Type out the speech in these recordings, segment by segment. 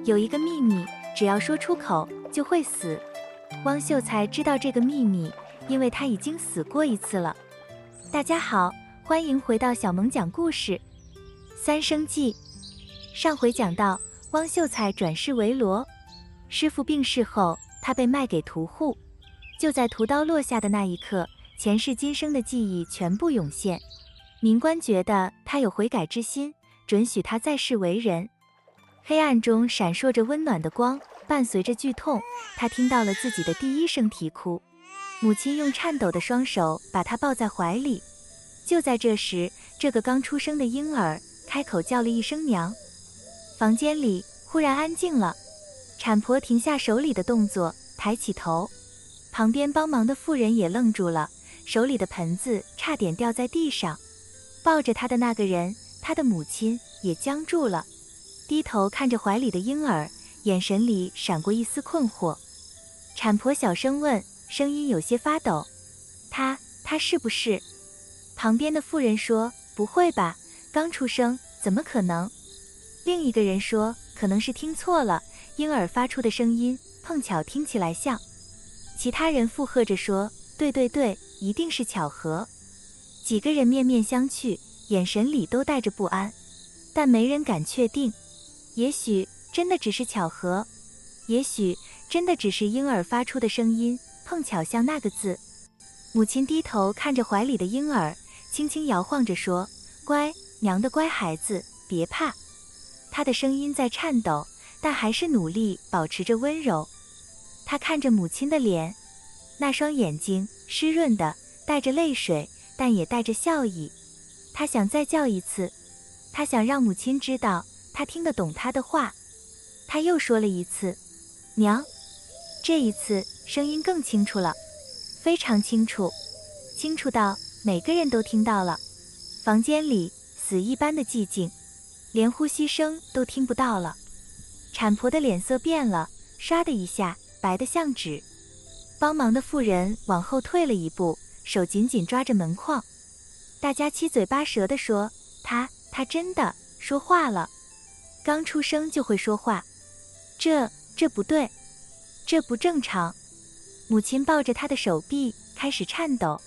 有一个秘密，只要说出口就会死。汪秀才知道这个秘密，因为他已经死过一次了。大家好，欢迎回到小萌讲故事。三生记。上回讲到，汪秀才转世为罗，师父病逝后，他被卖给屠户。就在屠刀落下的那一刻，前世今生的记忆全部涌现。民官觉得他有悔改之心，准许他再世为人。黑暗中闪烁着温暖的光，伴随着剧痛，他听到了自己的第一声啼哭。母亲用颤抖的双手把他抱在怀里。就在这时，这个刚出生的婴儿开口叫了一声娘。房间里忽然安静了，产婆停下手里的动作，抬起头。旁边帮忙的妇人也愣住了，手里的盆子差点掉在地上。抱着他的那个人，他的母亲也僵住了，低头看着怀里的婴儿，眼神里闪过一丝困惑。产婆小声问，声音有些发抖：他是不是？旁边的妇人说：不会吧，刚出生，怎么可能？另一个人说：可能是听错了，婴儿发出的声音碰巧听起来像。其他人附和着说：对，一定是巧合。几个人面面相觑，眼神里都带着不安，但没人敢确定。也许真的只是巧合，也许真的只是婴儿发出的声音碰巧像那个字。母亲低头看着怀里的婴儿，轻轻摇晃着说：乖，娘的乖孩子，别怕。她的声音在颤抖，但还是努力保持着温柔。她看着母亲的脸，那双眼睛湿润的，带着泪水，但也带着笑意。她想再叫一次，她想让母亲知道她听得懂她的话。她又说了一次：娘。这一次声音更清楚了，非常清楚，清楚到每个人都听到了。房间里死一般的寂静，连呼吸声都听不到了。产婆的脸色变了，唰的一下白得像纸。帮忙的妇人往后退了一步，手紧紧抓着门框。大家七嘴八舌地说：他真的说话了，刚出生就会说话，这不对，这不正常。母亲抱着他的手臂开始颤抖，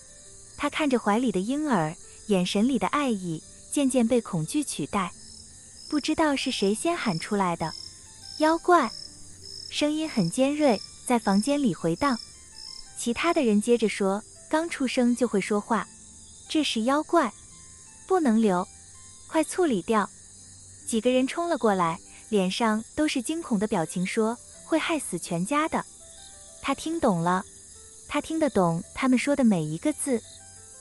她看着怀里的婴儿，眼神里的爱意渐渐被恐惧取代。不知道是谁先喊出来的：妖怪！声音很尖锐，在房间里回荡。其他的人接着说：刚出生就会说话，这是妖怪，不能留，快处理掉。几个人冲了过来，脸上都是惊恐的表情，说：会害死全家的。他听懂了，他听得懂他们说的每一个字。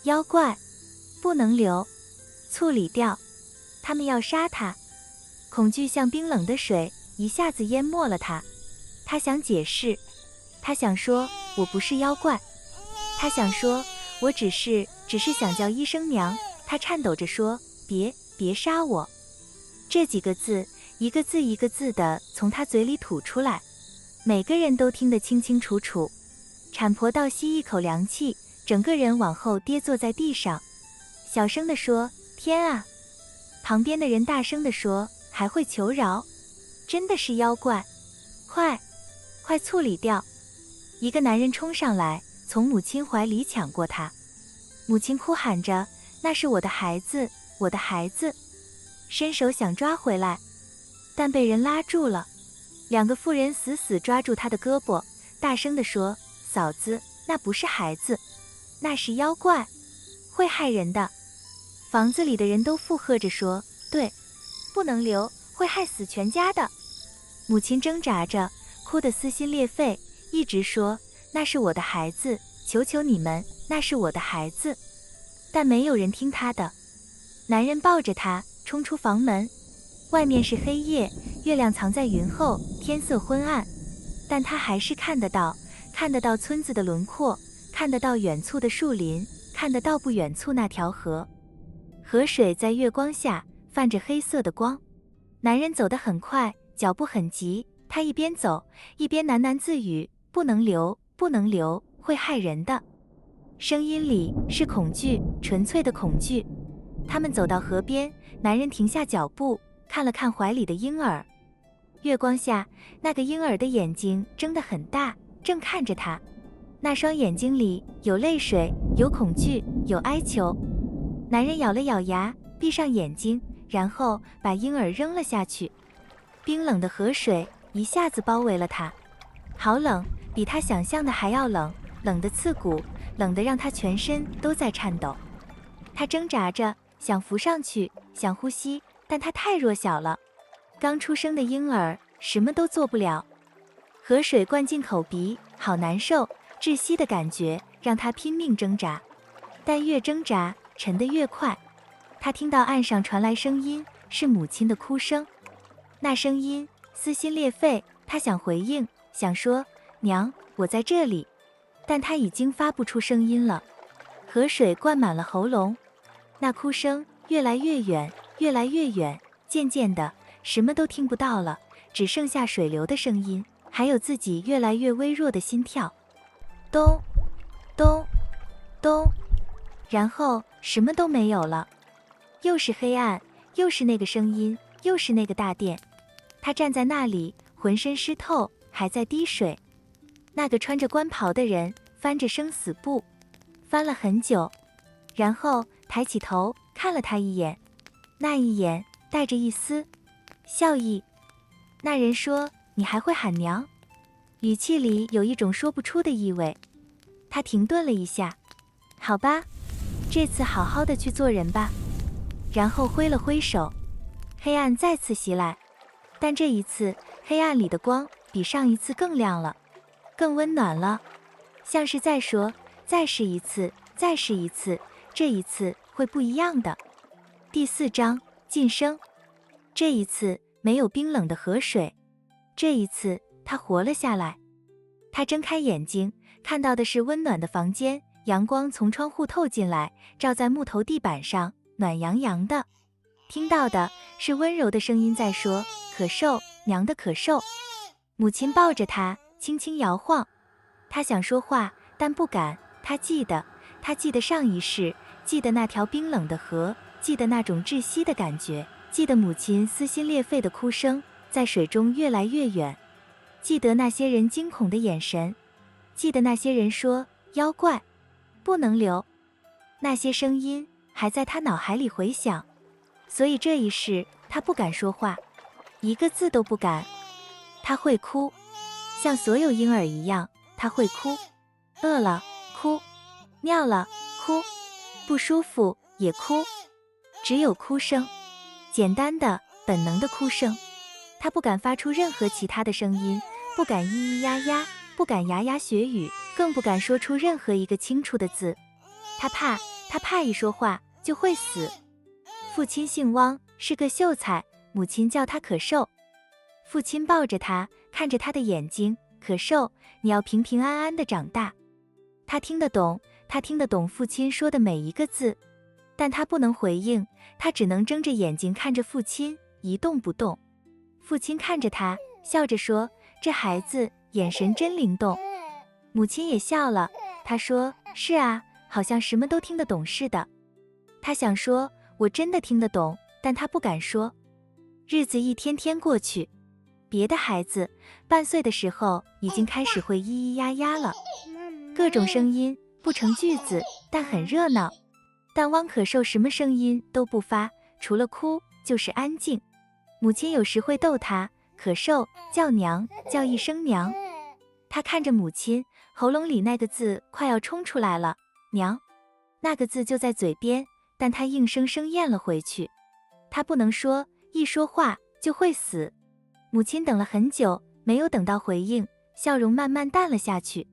妖怪，不能留，处理掉，他们要杀他。恐惧像冰冷的水，一下子淹没了他。他想解释，他想说我不是妖怪，他想说我只是想叫一声娘。他颤抖着说：别杀我。这几个字一个字一个字的从他嘴里吐出来，每个人都听得清清楚楚。产婆倒吸一口凉气，整个人往后跌坐在地上，小声地说：天啊！旁边的人大声地说：还会求饶，真的是妖怪，快处理掉。一个男人冲上来，从母亲怀里抢过他。母亲哭喊着：那是我的孩子，我的孩子！伸手想抓回来，但被人拉住了。两个妇人死死抓住他的胳膊，大声地说：嫂子，那不是孩子，那是妖怪，会害人的。房子里的人都附和着说：对，不能留，会害死全家的。母亲挣扎着，哭得撕心裂肺，一直说：那是我的孩子，求求你们，那是我的孩子。但没有人听他的。男人抱着他冲出房门，外面是黑夜，月亮藏在云后，天色昏暗，但他还是看得到村子的轮廓，看得到远处的树林，看得到不远处那条河。河水在月光下泛着黑色的光。男人走得很快，脚步很急，他一边走一边喃喃自语：不能留，不能留，会害人的。声音里是恐惧，纯粹的恐惧。他们走到河边，男人停下脚步，看了看怀里的婴儿。月光下，那个婴儿的眼睛睁得很大，正看着他。那双眼睛里有泪水，有恐惧，有哀求。男人咬了咬牙，闭上眼睛，然后把婴儿扔了下去。冰冷的河水一下子包围了他，好冷，比他想象的还要冷，冷得刺骨，冷得让他全身都在颤抖。他挣扎着想浮上去，想呼吸，但他太弱小了。刚出生的婴儿什么都做不了。河水灌进口鼻，好难受，窒息的感觉让他拼命挣扎，但越挣扎沉得越快。他听到岸上传来声音，是母亲的哭声。那声音撕心裂肺，他想回应，想说娘，我在这里，但他已经发不出声音了。河水灌满了喉咙，那哭声越来越远，越来越远，渐渐的什么都听不到了，只剩下水流的声音，还有自己越来越微弱的心跳。咚咚咚，然后什么都没有了，又是黑暗，又是那个声音，又是那个大殿。他站在那里，浑身湿透，还在滴水。那个穿着官袍的人翻着生死簿，翻了很久，然后抬起头看了他一眼，那一眼带着一丝笑意。那人说：“你还会喊娘？”语气里有一种说不出的意味。他停顿了一下，好吧，这次好好的去做人吧。然后挥了挥手，黑暗再次袭来，但这一次黑暗里的光比上一次更亮了，更温暖了，像是在说，再试一次，再试一次，这一次会不一样的。第4章晋升。这一次没有冰冷的河水，这一次他活了下来。他睁开眼睛，看到的是温暖的房间，阳光从窗户透进来，照在木头地板上，暖洋洋的。听到的是温柔的声音在说：“可受，娘的可受。”母亲抱着他，轻轻摇晃。他想说话，但不敢。他记得上一世，记得那条冰冷的河，记得那种窒息的感觉，记得母亲撕心裂肺的哭声，在水中越来越远。记得那些人惊恐的眼神，记得那些人说妖怪不能留。那些声音还在他脑海里回响，所以这一世他不敢说话，一个字都不敢。他会哭，像所有婴儿一样，他会哭，饿了哭，尿了哭，不舒服也哭，只有哭声，简单的本能的哭声。他不敢发出任何其他的声音，不敢咿咿呀呀，不敢牙牙学语，更不敢说出任何一个清楚的字。他怕一说话就会死。父亲姓汪，是个秀才，母亲叫他可受。父亲抱着他，看着他的眼睛，可受，你要平平安安的长大。他听得懂父亲说的每一个字，但他不能回应，他只能睁着眼睛看着父亲，一动不动。父亲看着他，笑着说：“这孩子眼神真灵动。”母亲也笑了，她说：“是啊，好像什么都听得懂似的。”他想说：“我真的听得懂。”但他不敢说。日子一天天过去，别的孩子半岁的时候已经开始会咿咿呀呀了，各种声音不成句子，但很热闹。但汪可受什么声音都不发，除了哭就是安静。母亲有时会逗他，可受叫娘，叫一声娘。他看着母亲，喉咙里那个字快要冲出来了，娘。那个字就在嘴边，但他硬生生咽了回去。他不能说，一说话就会死。母亲等了很久，没有等到回应，笑容慢慢淡了下去，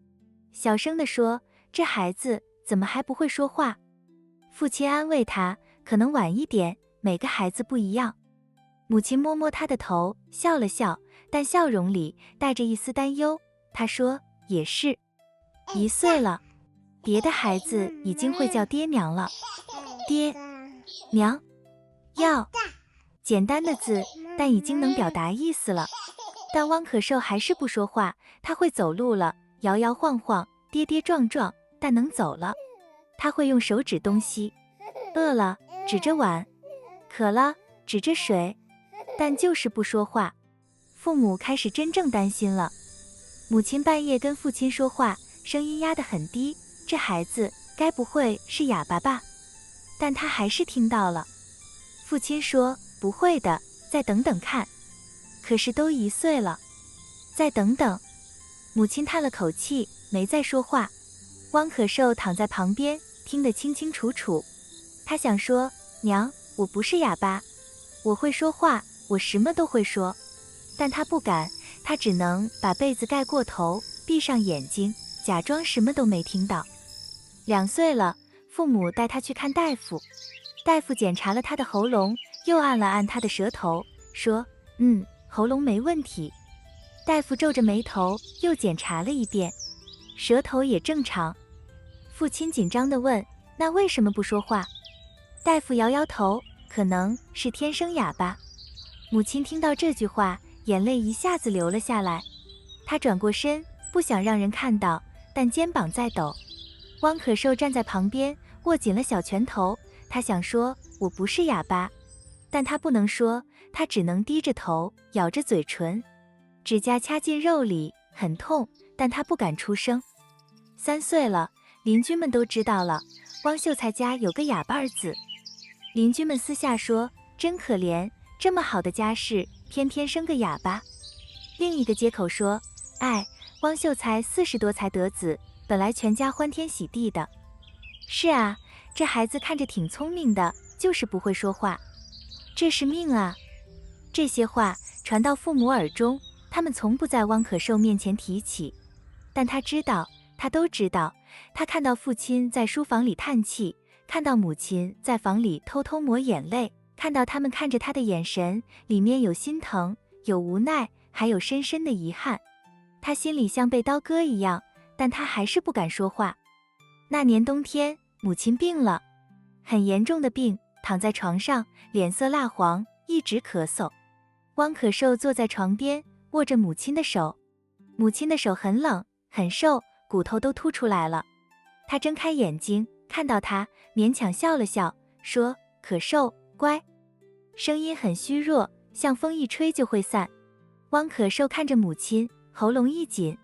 小声地说：“这孩子怎么还不会说话？”父亲安慰他：“可能晚一点，每个孩子不一样。”母亲摸摸他的头，笑了笑，但笑容里带着一丝担忧。他说：“也是，1岁了，别的孩子已经会叫爹娘了。爹娘要简单的字，但已经能表达意思了。但汪可受还是不说话，他会走路了，摇摇晃晃，跌跌撞撞，但能走了。他会用手指东西，饿了指着碗，渴了指着水，但就是不说话。父母开始真正担心了。母亲半夜跟父亲说话，声音压得很低，这孩子该不会是哑巴吧？但他还是听到了。父亲说，不会的，再等等看。可是都1岁了，再等等。母亲叹了口气，没再说话。汪可寿躺在旁边，听得清清楚楚。他想说，娘，我不是哑巴，我会说话，我什么都会说。但他不敢，他只能把被子盖过头，闭上眼睛，假装什么都没听到。2岁了，父母带他去看大夫。大夫检查了他的喉咙，又按了按他的舌头，说，喉咙没问题。大夫皱着眉头，又检查了一遍，舌头也正常。父亲紧张地问，那为什么不说话？大夫摇摇头，可能是天生哑巴。母亲听到这句话，眼泪一下子流了下来。她转过身，不想让人看到，但肩膀在抖。汪可寿站在旁边，握紧了小拳头。他想说，我不是哑巴，但他不能说，他只能低着头，咬着嘴唇，指甲掐进肉里，很痛，但他不敢出声。3岁了，邻居们都知道了，汪秀才家有个哑巴儿子。邻居们私下说，真可怜，这么好的家世，偏偏生个哑巴。另一个街口说，汪秀才40多才得子，本来全家欢天喜地的。是啊，这孩子看着挺聪明的，就是不会说话。这是命啊！这些话传到父母耳中，他们从不在汪可寿面前提起。但他知道，他都知道，他看到父亲在书房里叹气，看到母亲在房里偷偷抹眼泪，看到他们看着他的眼神，里面有心疼，有无奈，还有深深的遗憾。他心里像被刀割一样，但他还是不敢说话。那年冬天，母亲病了，很严重的病，躺在床上，脸色蜡黄，一直咳嗽。汪可寿坐在床边，握着母亲的手。母亲的手很冷，很瘦，骨头都凸出来了。他睁开眼睛，看到他，勉强笑了笑，说，可寿，乖。声音很虚弱，像风一吹就会散。汪可寿看着母亲，喉咙一紧，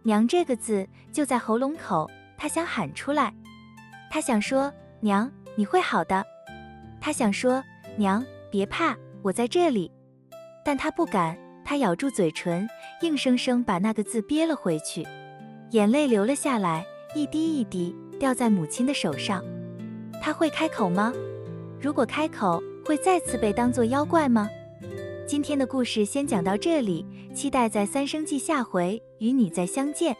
娘这个字就在喉咙口，他想喊出来。他想说，娘，你会好的。他想说，娘，别怕，我在这里。但他不敢，他咬住嘴唇，硬生生把那个字憋了回去。眼泪流了下来，一滴一滴掉在母亲的手上。他会开口吗？如果开口，会再次被当作妖怪吗？今天的故事先讲到这里，期待在三生记下回与你再相见。